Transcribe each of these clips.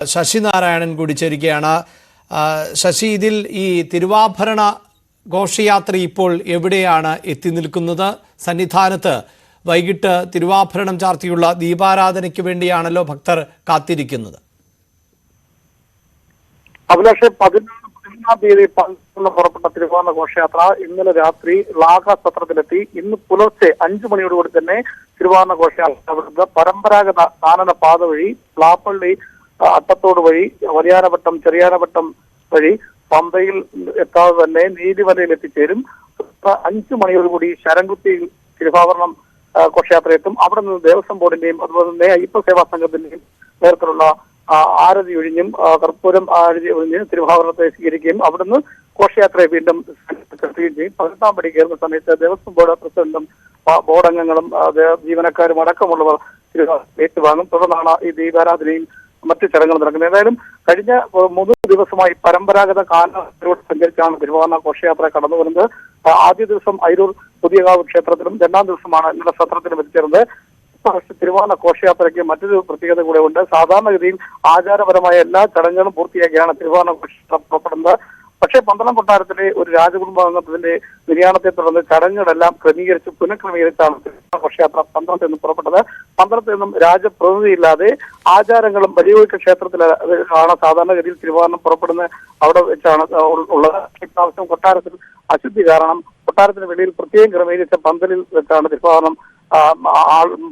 ശശിനാരായണൻ കൂടി ചേരുകയാണ്. ശശി, ഇതിൽ ഈ തിരുവാഭരണ ഘോഷയാത്ര ഇപ്പോൾ എവിടെയാണ് എത്തി നിൽക്കുന്നത്? സന്നിധാനത്ത് വൈകിട്ട് തിരുവാഭരണം ചാർത്തിയുള്ള ദീപാരാധനയ്ക്ക് വേണ്ടിയാണല്ലോ ഭക്തർ കാത്തിരിക്കുന്നത്. അഭിലാഷ്, 11-ാം തീയതി പുറപ്പെട്ട തിരുവാഭരണ ഘോഷയാത്ര ഇന്നലെ രാത്രി ലാഘ സത്രത്തിലെത്തി. ഇന്ന് പുലർച്ചെ 5 മണിയോടുകൂടി തന്നെ തിരുവാഭരണ ഘോഷയാത്ര പരമ്പരാഗത കാനന പാത വഴി പ്ലാപ്പള്ളി അട്ടത്തോട് വഴി വലിയാനവട്ടം ചെറിയാനവട്ടം വഴി പമ്പയിൽ എത്താതെ തന്നെ നീലിമലയിൽ എത്തിച്ചേരും. 5 മണിയോടുകൂടി ശരംകുത്തിയിൽ തിരുവാഭരണം ഘോഷയാത്ര എത്തും. അവിടെ നിന്ന് ദേവസ്വം ബോർഡിന്റെയും അതുപോലെ തന്നെ അയ്യപ്പ സേവാ സംഘത്തിന്റെയും നേതൃത്വത്തിലുള്ള ആരതി ഒഴിഞ്ഞും കർപ്പൂരം ആരതി ഒഴിഞ്ഞ് തിരുവാഭരണത്തെ സ്വീകരിക്കുകയും അവിടുന്ന് ഘോഷയാത്രയെ വീണ്ടും എത്തുകയും ചെയ്യും. 18-ാം പടി കയറുന്ന സമയത്ത് ദേവസ്വം ബോർഡ് പ്രസിഡന്റും ബോർഡ് അംഗങ്ങളും ജീവനക്കാരും അടക്കമുള്ളവർ ഏറ്റുവാങ്ങും. തുടർന്നാണ് ഈ ദീപാരാധനയും മറ്റു ചടങ്ങുകൾ നടക്കുന്നത്. ഏതായാലും കഴിഞ്ഞ 3 ദിവസമായി പരമ്പരാഗത കാനനത്തിലൂടെ സഞ്ചരിച്ചാണ് തിരുവാഭരണ ഘോഷയാത്ര കടന്നു വരുന്നത്. ആദ്യ ദിവസം അയിരൂർ പുതിയകാവ് ക്ഷേത്രത്തിലും 2-ാം ദിവസമാണ് ഇന്നലെ സത്രത്തിലും എത്തിച്ചേർന്നത്. തിരുവാഭരണ ഘോഷയാത്രയ്ക്ക് മറ്റൊരു പ്രത്യേകത കൂടെ ഉണ്ട്. സാധാരണഗതിയിൽ ആചാരപരമായ എല്ലാ ചടങ്ങുകളും പൂർത്തിയാക്കിയാണ് തിരുവാഭരണ ഘോഷയാത്ര പുറപ്പെടുന്നത്. പക്ഷേ പന്തളം കൊട്ടാരത്തിലെ ഒരു രാജകുടുംബാംഗത്തിന്റെ നിര്യാണത്തെ തുടർന്ന് ചടങ്ങുകളെല്ലാം ക്രമീകരിച്ച് പുനഃക്രമീകരിച്ചാണ് തിരുവാഭരണ ഘോഷയാത്ര പന്തളത്ത് നിന്ന് പുറപ്പെട്ടത്. പന്തളത്ത് നിന്നും രാജപ്രതിനിധിയില്ലാതെ ആചാരങ്ങളും വലിയ ക്ഷേത്രത്തിലാണ് സാധാരണഗതിയിൽ തിരുവാഭരണം പുറപ്പെടുന്നത്. അവിടെ വെച്ചാണ് ഉള്ളത്. ഇപ്രാവശ്യം കൊട്ടാരത്തിൽ അശുദ്ധി കാരണം കൊട്ടാരത്തിന് വെളിയിൽ പ്രത്യേകം ക്രമീകരിച്ച പന്തലിൽ വെച്ചാണ് തിരുവാഭരണം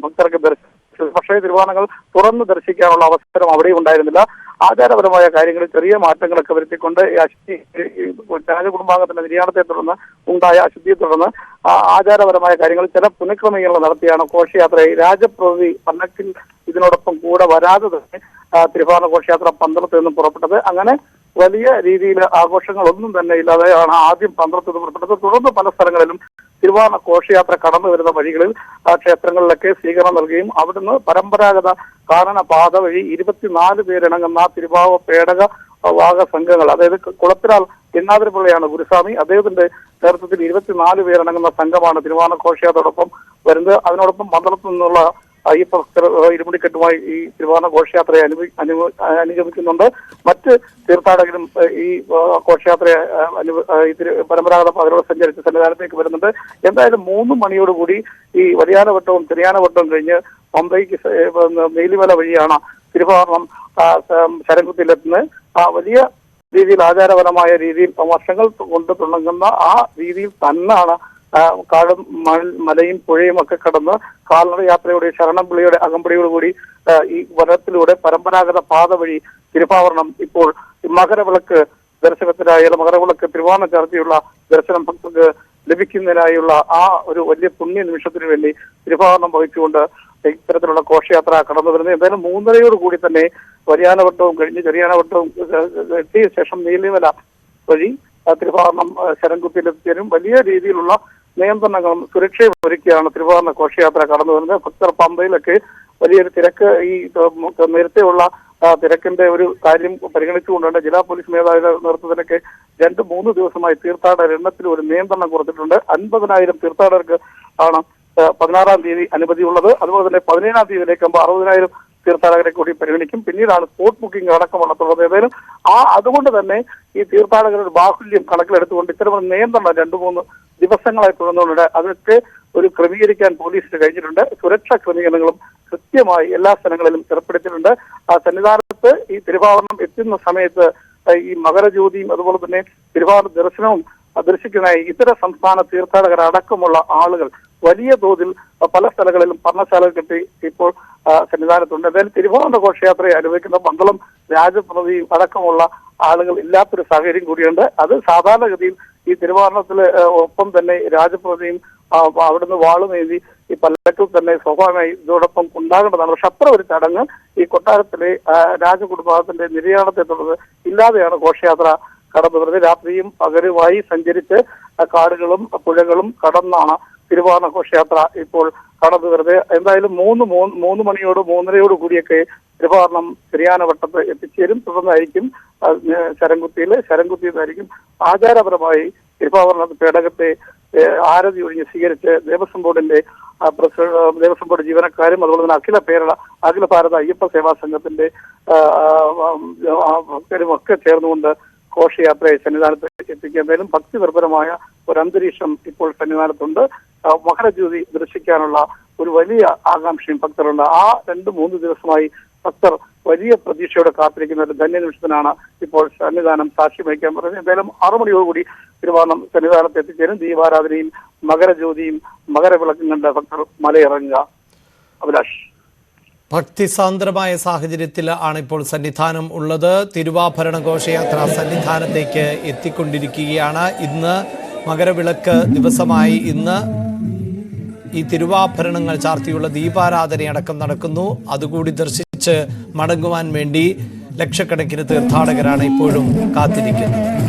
ഭക്തർക്ക് ദർശിച്ചത്. പക്ഷേ തിരുവാഭരണങ്ങൾ തുറന്ന് ദർശിക്കാനുള്ള അവസരം അവിടെ ഉണ്ടായിരുന്നില്ല. ആചാരപരമായ കാര്യങ്ങളിൽ ചെറിയ മാറ്റങ്ങളൊക്കെ വരുത്തിക്കൊണ്ട് ഈ അശുദ്ധി രാജകുടുംബാംഗത്തിന്റെ നിര്യാണത്തെ തുടർന്ന് ഉണ്ടായ അശുദ്ധിയെ തുടർന്ന് ആചാരപരമായ കാര്യങ്ങളിൽ ചില പുനഃക്രമീകരണം നടത്തിയാണ് ഘോഷയാത്രയെ രാജപ്രതിനിധി പല്ലക്കിൽ ഇതിനോടൊപ്പം കൂടെ വരാതെ തന്നെ തിരുവാഭരണ ഘോഷയാത്ര പന്തളത്ത് നിന്നും പുറപ്പെട്ടത്. അങ്ങനെ വലിയ രീതിയിൽ ആഘോഷങ്ങളൊന്നും തന്നെ ഇല്ലാതെയാണ് ആദ്യം പന്തളത്ത് നിന്ന് പുറപ്പെട്ടത്. തുടർന്ന് പല സ്ഥലങ്ങളിലും തിരുവാഭരണ ഘോഷയാത്ര കടന്നു വരുന്ന വഴികളിൽ ക്ഷേത്രങ്ങളിലൊക്കെ സ്വീകരണം നൽകുകയും അവിടുന്ന് പരമ്പരാഗത കാനന പാത വഴി 24 പേരടങ്ങുന്ന തിരുവാഭ പേടക വാഹ സംഘങ്ങൾ, അതായത് കുളത്തിലാൽ എന്നാതിരപ്പിള്ളയാണ് ഗുരുസ്വാമി, അദ്ദേഹത്തിന്റെ നേതൃത്വത്തിൽ 24 പേരടങ്ങുന്ന സംഘമാണ് തിരുവാഭരണ ഘോഷയാത്രയോടൊപ്പം വരുന്നത്. അതിനോടൊപ്പം പന്തളത്തു നിന്നുള്ള അയ്യപ്പ ഭക്തർ ഇരുമുടിക്കെട്ടുമായി ഈ തിരുവാഭരണ ഘോഷയാത്രയെ അനുഗമിക്കുന്നുണ്ട്. മറ്റ് തീർത്ഥാടകരും ഈ ഘോഷയാത്രയെ പരമ്പരാഗത പാതയിലൂടെ സഞ്ചരിച്ച് സന്നിധാനത്തേക്ക് വരുന്നുണ്ട്. എന്തായാലും 3 മണിയോടുകൂടി ഈ വലിയാനവട്ടവും ചെറിയാനവട്ടവും കഴിഞ്ഞ് പമ്പയ്ക്ക് നീലിമല വഴിയാണ് തിരുവാഭരണം ശരംകുത്തിയിലെത്തുന്നത്. വലിയ രീതിയിൽ ആചാരപരമായ രീതിയിൽ വർഷങ്ങൾ കൊണ്ട് തുടങ്ങുന്ന ആ രീതിയിൽ തന്നെയാണ് കാടും മലയും പുഴയും ഒക്കെ കടന്ന് കാൽനട യാത്രയുടെ ശരണംവിളിയുടെ അകമ്പടിയോടുകൂടി ഈ വനത്തിലൂടെ പരമ്പരാഗത പാത വഴി തിരുവാഭരണം ഇപ്പോൾ മകരവിളക്ക് ദർശനത്തിനായുള്ള മകരവിളക്ക് തിരുവാഭരണം ചാർത്തിയുള്ള ദർശനം ഭക്തർക്ക് ലഭിക്കുന്നതിനായുള്ള ആ ഒരു വലിയ പുണ്യ നിമിഷത്തിന് വേണ്ടി തിരുവാഭരണം വഹിച്ചുകൊണ്ട് ഇത്തരത്തിലുള്ള ഘോഷയാത്ര കടന്നു വരുന്നത്. എന്തായാലും 3:30 തന്നെ വലിയാനവട്ടവും കഴിഞ്ഞ് ചെറിയാനവട്ടവും എത്തിയ ശേഷം നീലിമല വഴി തിരുവാഭരണം ശരംകുത്തിയിലെത്തിയതിനും വലിയ രീതിയിലുള്ള നിയന്ത്രണങ്ങളും സുരക്ഷയും ഒരുക്കിയാണ് തിരുവാഭരണ ഘോഷയാത്ര കടന്നു വരുന്നത്. ഭക്തർ പമ്പയിലൊക്കെ വലിയൊരു തിരക്ക്, ഈ നേരത്തെയുള്ള തിരക്കിന്റെ ഒരു കാര്യം പരിഗണിച്ചുകൊണ്ടാണ് ജില്ലാ പോലീസ് മേധാവിയുടെ നേതൃത്വത്തിലൊക്കെ 2-3 ദിവസമായി തീർത്ഥാടകർ എണ്ണത്തിൽ ഒരു നിയന്ത്രണം കൊടുത്തിട്ടുണ്ട്. 50,000 തീർത്ഥാടകർക്ക് ആണ് 16-ാം തീയതി അനുമതിയുള്ളത്. അതുപോലെ തന്നെ 17-ാം തീയതിയിലേക്കാകുമ്പോൾ 60,000 തീർത്ഥാടകരെ കൂടി പരിഗണിക്കും. പിന്നീടാണ് സ്പോട്ട് ബുക്കിംഗ് അടക്കമുള്ള തുടർന്ന്. ഏതായാലും അതുകൊണ്ട് തന്നെ ഈ തീർത്ഥാടകരുടെ ബാഹുല്യം കണക്കിലെടുത്തുകൊണ്ട് ഇത്തരം നിയന്ത്രണം 2-3 ദിവസങ്ങളായി തുടർന്നുകൊണ്ട് അതൊക്കെ ഒരു ക്രമീകരിക്കാൻ പോലീസിന് കഴിഞ്ഞിട്ടുണ്ട്. സുരക്ഷാ ക്രമീകരണങ്ങളും കൃത്യമായി എല്ലാ സ്ഥലങ്ങളിലും ഏർപ്പെടുത്തിയിട്ടുണ്ട്. സന്നിധാനത്ത് ഈ തിരുവാഭരണം എത്തുന്ന സമയത്ത് ഈ മകരജ്യോതിയും അതുപോലെ തന്നെ തിരുവാഭരണ ദർശനവും ദർശിക്കുന്നതായി ഇതര സംസ്ഥാന തീർത്ഥാടകർ അടക്കമുള്ള ആളുകൾ വലിയ തോതിൽ പല സ്ഥലങ്ങളിലും പർണശാലകൾ കെട്ടി ഇപ്പോൾ സന്നിധാനത്തുണ്ട്. എന്തായാലും തിരുവാഭരണ ഘോഷയാത്രയെ അനുഭവിക്കുന്ന പന്തളം രാജപ്രതിനിധിയും അടക്കമുള്ള ആളുകൾ ഇല്ലാത്തൊരു സാഹചര്യം കൂടിയുണ്ട്. അത് സാധാരണഗതിയിൽ ഈ തിരുവാഭരണത്തില് ഒപ്പം തന്നെ രാജപ്രതിനിധിയും അവിടുന്ന് വാളുമേന്തി ഈ പല്ലക്കിൽ തന്നെ സ്വാഭാവികമായി ഇതോടൊപ്പം ഉണ്ടാകേണ്ടതാണ്. പക്ഷെ അത്ര ഒരു ചടങ്ങ് ഈ കൊട്ടാരത്തിലെ രാജകുടുംബത്തിന്റെ നിര്യാണത്തെ തുടർന്ന് ഇല്ലാതെയാണ് ഘോഷയാത്ര കടന്നു വരുന്നത്. രാത്രിയും പകലുമായി സഞ്ചരിച്ച് കാടുകളും പുഴകളും കടന്നാണ് തിരുവാഭരണ ഘോഷയാത്ര ഇപ്പോൾ കടന്നു വരുന്നത്. എന്തായാലും 3 മണിയോട് 3:30 കൂടിയൊക്കെ തിരുവാഭരണം ചെറിയാനവട്ടത്ത് എത്തിച്ചേരും. തുടർന്നായിരിക്കും ശരംകുത്തിയിലായിരിക്കും ആചാരപരമായി തിരുവാഭരണ പേടകത്തെ ആരതി ഒഴിഞ്ഞ് സ്വീകരിച്ച് ദേവസ്വം ബോർഡിന്റെ ദേവസ്വം ബോർഡ് ജീവനക്കാരും അതുപോലെ തന്നെ അഖില ഭാരത അയ്യപ്പ സേവാ സംഘത്തിന്റെ ഭക്തരും ഒക്കെ ചേർന്നുകൊണ്ട് ഘോഷയാത്രയെ സന്നിധാനത്ത് എത്തിക്കുക. എന്തായാലും ഭക്തിനിർഭരമായ ഒരു അന്തരീക്ഷം ഇപ്പോൾ സന്നിധാനത്തുണ്ട്. മകരജ്യോതി ദർശിക്കാനുള്ള ഒരു വലിയ ആകാംക്ഷയും ഭക്തരുണ്ട്. ആ 2-3 ദിവസമായി ഭക്തർ വലിയ പ്രതീക്ഷയോടെ കാത്തിരിക്കുന്ന ഒരു ധന്യനിമിഷത്തിനാണ് ഇപ്പോൾ സന്നിധാനം സാക്ഷി വഹിക്കാൻ പറയുന്നത്. എന്തായാലും 6 മണിയോടുകൂടി തിരുവാണം സന്നിധാനത്ത് എത്തിച്ചേരും. ദീപാരാധനയും മകരജ്യോതിയും മകരവിളക്കും കണ്ട് ഭക്തർ മലയിറങ്ങുക. അഭിലാഷ്. ഭക്തിസാന്ദ്രമായ സാഹചര്യത്തിൽ ആണ് ഇപ്പോൾ സന്നിധാനം ഉള്ളത്. തിരുവാഭരണ ഘോഷയാത്ര സന്നിധാനത്തേക്ക് എത്തിക്കൊണ്ടിരിക്കുകയാണ്. ഇന്ന് മകരവിളക്ക് ദിവസമായി ഇന്ന് ഈ തിരുവാഭരണങ്ങൾ ചാർത്തിയുള്ള ദീപാരാധനയടക്കം നടക്കുന്നു. അതുകൂടി ദർശിച്ച് മടങ്ങുവാൻ വേണ്ടി ലക്ഷക്കണക്കിന് തീർത്ഥാടകരാണ് ഇപ്പോഴും കാത്തിരിക്കുന്നത്.